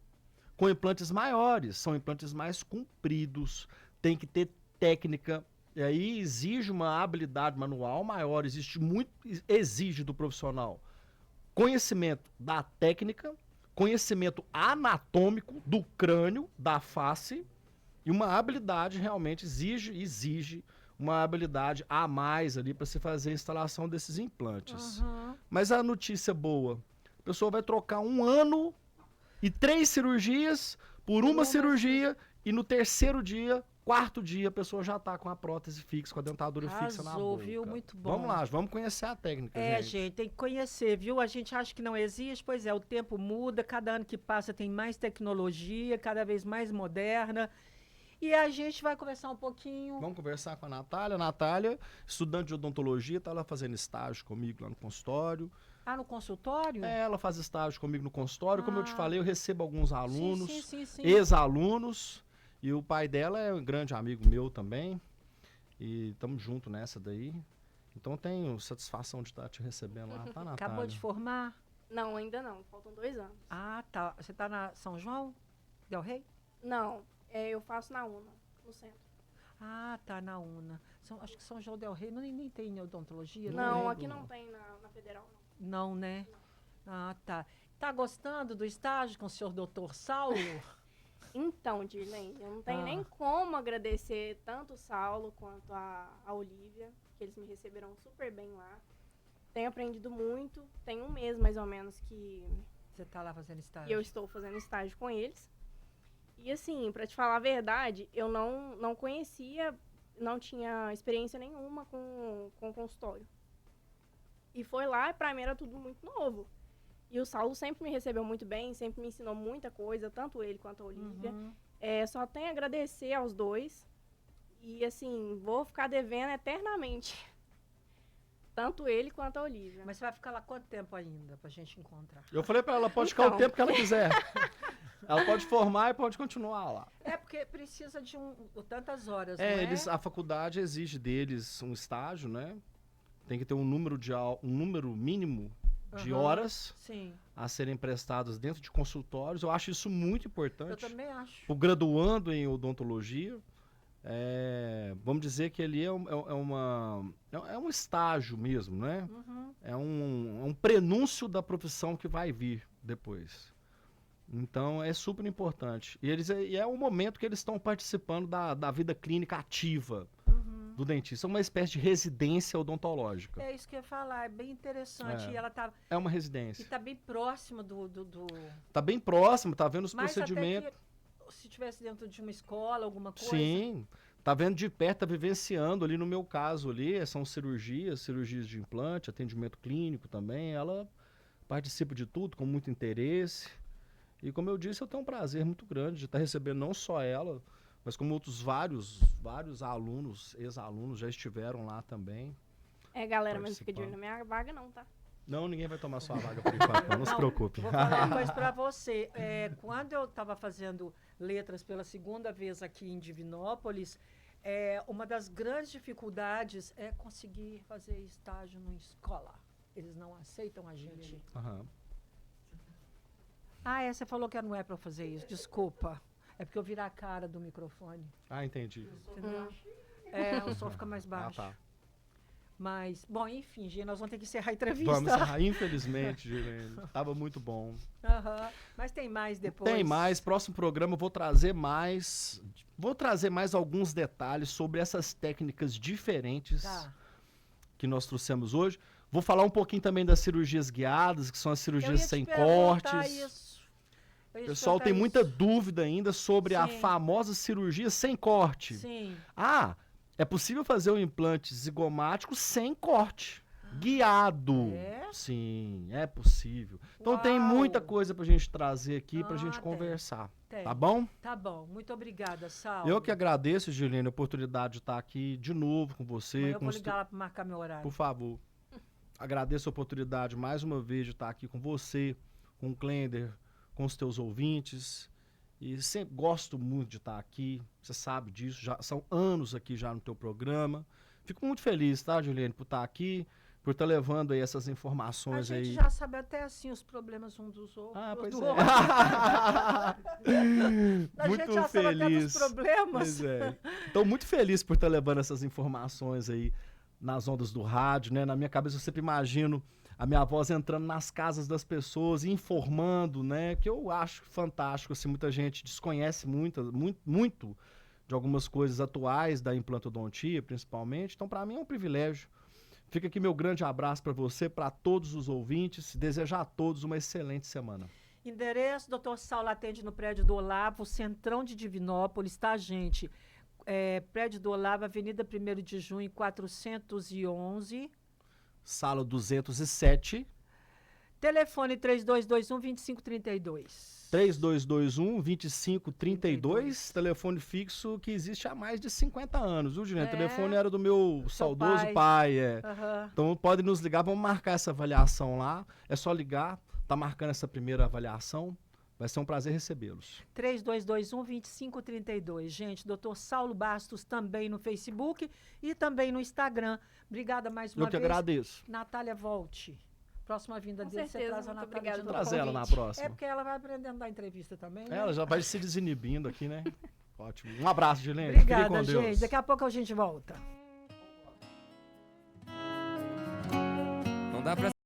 Speaker 2: Com implantes maiores, são implantes mais compridos, tem que ter técnica, e aí exige uma habilidade manual maior, exige do profissional conhecimento da técnica, conhecimento anatômico do crânio, da face, e uma habilidade realmente exige uma habilidade a mais ali para se fazer a instalação desses implantes. Mas a notícia boa, a pessoa vai trocar 1 ano e 3 cirurgias por uma cirurgia, e no 3º dia, 4º dia, a pessoa já está com a prótese fixa, com a dentadura fixa na
Speaker 1: Arrasou,
Speaker 2: boca.
Speaker 1: viu? Muito bom.
Speaker 2: Vamos lá, vamos conhecer a técnica,
Speaker 1: gente, tem que conhecer, viu? A gente acha que não existe, pois é, o tempo muda, cada ano que passa tem mais tecnologia, cada vez mais moderna. E a gente vai conversar um pouquinho.
Speaker 2: Vamos conversar com a Natália. A Natália, estudante de odontologia, está lá fazendo estágio comigo lá no consultório.
Speaker 1: Ah, no consultório?
Speaker 2: Ela faz estágio comigo no consultório. Como eu te falei, eu recebo alguns alunos,
Speaker 1: Sim.
Speaker 2: ex-alunos. E o pai dela é um grande amigo meu também. E estamos juntos nessa daí. Então tenho satisfação de estar te recebendo lá, tá, Natália?
Speaker 1: Acabou de formar?
Speaker 4: Não, ainda não. Faltam 2 anos.
Speaker 1: Ah, tá. Você tá na São João del Rei?
Speaker 4: Não, eu faço na UNA, no centro.
Speaker 1: Ah, tá, na UNA. Acho que São João del Rei nem tem odontologia, né?
Speaker 4: Não, aqui não tem na Federal, não.
Speaker 1: Não, né? Ah, tá. Tá gostando do estágio com o senhor doutor Saulo?
Speaker 4: Então, Dirlene, eu não tenho nem como agradecer tanto o Saulo quanto a Olivia, que eles me receberam super bem lá. Tenho aprendido muito. Tem 1 mês, mais ou menos, que
Speaker 1: Você tá lá fazendo estágio?
Speaker 4: eu estou fazendo estágio com eles. E assim, pra te falar a verdade, eu não conhecia, não tinha experiência nenhuma com consultório. E foi lá, e pra mim era tudo muito novo. E o Saulo sempre me recebeu muito bem, sempre me ensinou muita coisa, tanto ele quanto a Olivia. Só tenho a agradecer aos dois. E assim, vou ficar devendo eternamente. Tanto ele quanto a Olivia.
Speaker 1: Mas você vai ficar lá quanto tempo ainda pra gente encontrar?
Speaker 2: Eu falei pra ela, pode ficar o tempo que ela quiser. Ela pode formar e pode continuar lá.
Speaker 1: É, porque precisa de tantas horas, não é?
Speaker 2: A faculdade exige deles um estágio, né? Tem que ter um número mínimo de horas
Speaker 1: Sim.
Speaker 2: a serem prestadas dentro de consultórios. Eu acho isso muito importante.
Speaker 1: Eu também acho.
Speaker 2: O graduando em odontologia, vamos dizer que ele é um estágio mesmo, né? É um prenúncio da profissão que vai vir depois. Então, é super importante. E é o momento que eles estão participando da vida clínica ativa do dentista. É uma espécie de residência odontológica.
Speaker 1: É isso que eu ia falar, é bem interessante. E ela tá...
Speaker 2: É uma residência.
Speaker 1: E tá bem próxima do...
Speaker 2: Tá bem próximo, tá vendo os
Speaker 1: Mas
Speaker 2: procedimentos.
Speaker 1: até que, se estivesse dentro de uma escola, alguma coisa...
Speaker 2: Sim, tá vendo de perto, tá vivenciando ali no meu caso ali, são cirurgias de implante, atendimento clínico também. Ela participa de tudo com muito interesse. E como eu disse, eu tenho um prazer muito grande de estar recebendo não só ela, mas como outros vários alunos, ex-alunos já estiveram lá também.
Speaker 4: Galera, mas não fica de olho na minha vaga não, tá?
Speaker 2: Não, ninguém vai tomar sua vaga por enquanto, não se preocupe.
Speaker 1: Vou falar uma coisa para você. Quando eu estava fazendo letras pela segunda vez aqui em Divinópolis, uma das grandes dificuldades é conseguir fazer estágio numa escola. Eles não aceitam a gente.
Speaker 2: Aham.
Speaker 1: Você falou que não é para fazer isso. Desculpa. É porque eu viro a cara do microfone.
Speaker 2: Ah, entendi.
Speaker 1: Entendeu? O som fica mais baixo.
Speaker 2: tá.
Speaker 1: Mas, bom, enfim, gente, nós vamos ter que encerrar a entrevista.
Speaker 2: Vamos encerrar, infelizmente, Gilene. Tava muito bom.
Speaker 1: Aham. Mas tem mais depois.
Speaker 2: Tem mais, próximo programa eu vou trazer mais alguns detalhes sobre essas técnicas diferentes
Speaker 1: Tá.
Speaker 2: que nós trouxemos hoje. Vou falar um pouquinho também das cirurgias guiadas, que são as
Speaker 1: Eu
Speaker 2: cirurgias
Speaker 1: ia te
Speaker 2: sem
Speaker 1: perguntar
Speaker 2: cortes.
Speaker 1: isso. Eu
Speaker 2: O
Speaker 1: ia te
Speaker 2: pessoal tem
Speaker 1: perguntar
Speaker 2: muita
Speaker 1: isso.
Speaker 2: dúvida ainda sobre a
Speaker 1: Sim.
Speaker 2: famosa cirurgia sem corte.
Speaker 1: Sim.
Speaker 2: É possível fazer o implante zigomático sem corte. Guiado.
Speaker 1: É?
Speaker 2: Sim, é possível. Então tem
Speaker 1: Uau.
Speaker 2: muita coisa pra gente trazer aqui pra gente
Speaker 1: tem.
Speaker 2: conversar.
Speaker 1: Tem.
Speaker 2: Tá bom?
Speaker 1: Tá bom. Muito obrigada, Sal.
Speaker 2: Eu que agradeço, Gilene, a oportunidade de estar aqui de novo com você.
Speaker 1: Eu
Speaker 2: com
Speaker 1: vou
Speaker 2: os
Speaker 1: ligar lá para marcar meu horário.
Speaker 2: Por favor. Agradeço a oportunidade mais uma vez de estar aqui com você, com o Klender, com os teus ouvintes. E sempre gosto muito de estar aqui, você sabe disso, já são anos aqui já no teu programa. Fico muito feliz, tá, Juliane, por estar aqui, por estar levando aí essas
Speaker 1: A
Speaker 2: informações
Speaker 1: gente
Speaker 2: aí.
Speaker 1: já sabe até assim os problemas uns dos outros.
Speaker 2: Pois
Speaker 1: do
Speaker 2: é.
Speaker 1: outro. A
Speaker 2: Muito
Speaker 1: gente já sabe até dos
Speaker 2: feliz.
Speaker 1: problemas.
Speaker 2: Pois é. Então, muito feliz por estar levando essas informações aí nas ondas do rádio, né? Na minha cabeça eu sempre imagino a minha voz entrando nas casas das pessoas, informando, né? Que eu acho fantástico, assim, muita gente desconhece muito de algumas coisas atuais da implantodontia, principalmente. Então, para mim é um privilégio. Fica aqui meu grande abraço para você, para todos os ouvintes. Desejar a todos uma excelente semana.
Speaker 1: Endereço, Dr. Saulo atende no prédio do Olavo, centrão de Divinópolis, tá, gente? Prédio do Olavo, Avenida 1º de Junho, 411.
Speaker 2: Sala 207.
Speaker 1: Telefone 3221-2532.
Speaker 2: 3221-2532, telefone fixo que existe há mais de 50 anos, viu, Juliana? O telefone era do meu saudoso pai.
Speaker 1: Aham.
Speaker 2: Então pode nos ligar, vamos marcar essa avaliação lá. É só ligar, tá marcando essa primeira avaliação. Vai ser um prazer recebê-los.
Speaker 1: 3221-2532. Gente, Dr. Saulo Bastos também no Facebook e também no Instagram. Obrigada mais uma
Speaker 2: Eu que
Speaker 1: vez.
Speaker 2: agradeço.
Speaker 1: Natália, volte. Próxima vinda
Speaker 4: Com
Speaker 1: dele, você
Speaker 4: certeza,
Speaker 1: traz a
Speaker 4: muito
Speaker 1: Natália
Speaker 4: obrigada
Speaker 1: de
Speaker 4: pelo
Speaker 1: novo.
Speaker 2: Traz ela na
Speaker 4: convite.
Speaker 2: próxima.
Speaker 1: Porque ela vai aprendendo a dar entrevista também, né?
Speaker 2: Ela já vai se desinibindo aqui, né? Ótimo. Um abraço, Juliana.
Speaker 1: Obrigada,
Speaker 2: Fique com Deus.
Speaker 1: gente. Daqui a pouco a gente volta.
Speaker 5: Não dá pra